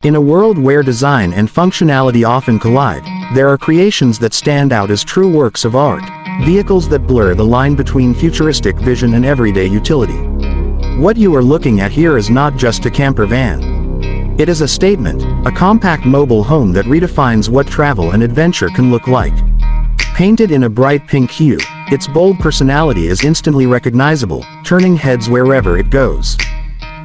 In a world where design and functionality often collide, there are creations that stand out as true works of art, vehicles that blur the line between futuristic vision and everyday utility. What you are looking at here is not just a camper van. It is a statement, a compact mobile home that redefines what travel and adventure can look like. Painted in a bright pink hue, its bold personality is instantly recognizable, turning heads wherever it goes.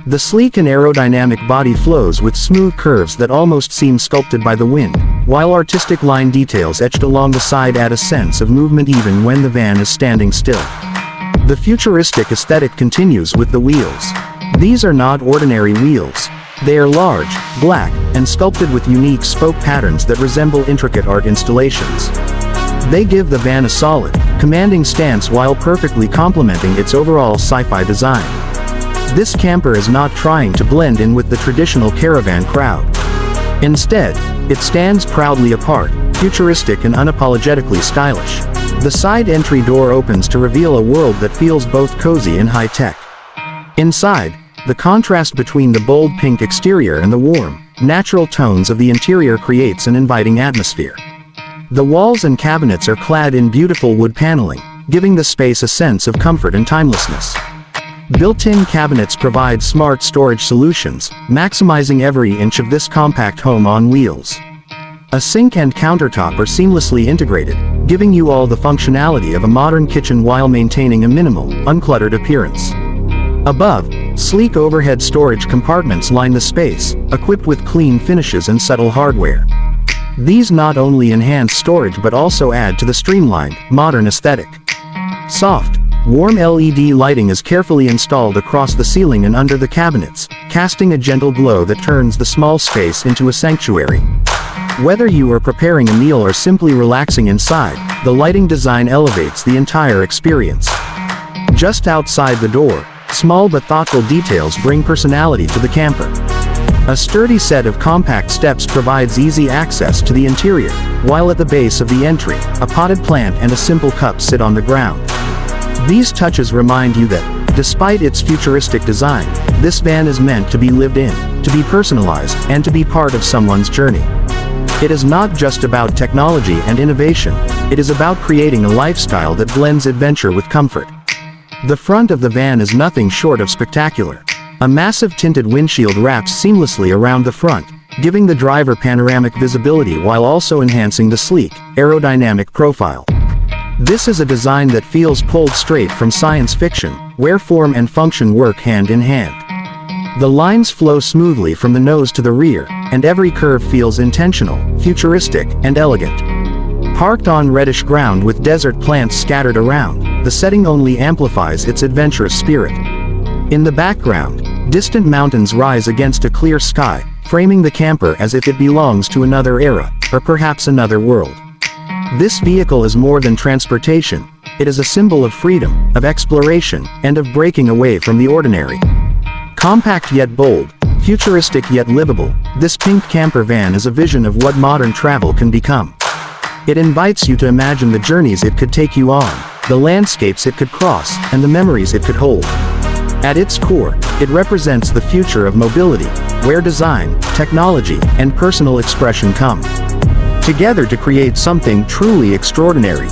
The sleek and aerodynamic body flows with smooth curves that almost seem sculpted by the wind, while artistic line details etched along the side add a sense of movement even when the van is standing still. The futuristic aesthetic continues with the wheels. These are not ordinary wheels. They are large, black, and sculpted with unique spoke patterns that resemble intricate art installations. They give the van a solid, commanding stance while perfectly complementing its overall sci-fi design. This camper is not trying to blend in with the traditional caravan crowd. Instead, it stands proudly apart, futuristic and unapologetically stylish. The side entry door opens to reveal a world that feels both cozy and high-tech. Inside, the contrast between the bold pink exterior and the warm, natural tones of the interior creates an inviting atmosphere. The walls and cabinets are clad in beautiful wood paneling, giving the space a sense of comfort and timelessness. Built-in cabinets provide smart storage solutions, maximizing every inch of this compact home on wheels. A sink and countertop are seamlessly integrated, giving you all the functionality of a modern kitchen while maintaining a minimal, uncluttered appearance. Above, sleek overhead storage compartments line the space, equipped with clean finishes and subtle hardware. These not only enhance storage but also add to the streamlined, modern aesthetic. Soft, warm LED lighting is carefully installed across the ceiling and under the cabinets, casting a gentle glow that turns the small space into a sanctuary. Whether you are preparing a meal or simply relaxing inside, the lighting design elevates the entire experience. Just outside the door, small but thoughtful details bring personality to the camper. A sturdy set of compact steps provides easy access to the interior, while at the base of the entry, a potted plant and a simple cup sit on the ground. These touches remind you that, despite its futuristic design, this van is meant to be lived in, to be personalized, and to be part of someone's journey. It is not just about technology and innovation, it is about creating a lifestyle that blends adventure with comfort. The front of the van is nothing short of spectacular. A massive tinted windshield wraps seamlessly around the front, giving the driver panoramic visibility while also enhancing the sleek, aerodynamic profile. This is a design that feels pulled straight from science fiction, where form and function work hand in hand. The lines flow smoothly from the nose to the rear, and every curve feels intentional, futuristic, and elegant. Parked on reddish ground with desert plants scattered around, the setting only amplifies its adventurous spirit. In the background, distant mountains rise against a clear sky, framing the camper as if it belongs to another era, or perhaps another world. This vehicle is more than transportation, it is a symbol of freedom, of exploration, and of breaking away from the ordinary. Compact yet bold, futuristic yet livable, this pink camper van is a vision of what modern travel can become. It invites you to imagine the journeys it could take you on, the landscapes it could cross, and the memories it could hold. At its core, it represents the future of mobility, where design, technology, and personal expression come together to create something truly extraordinary.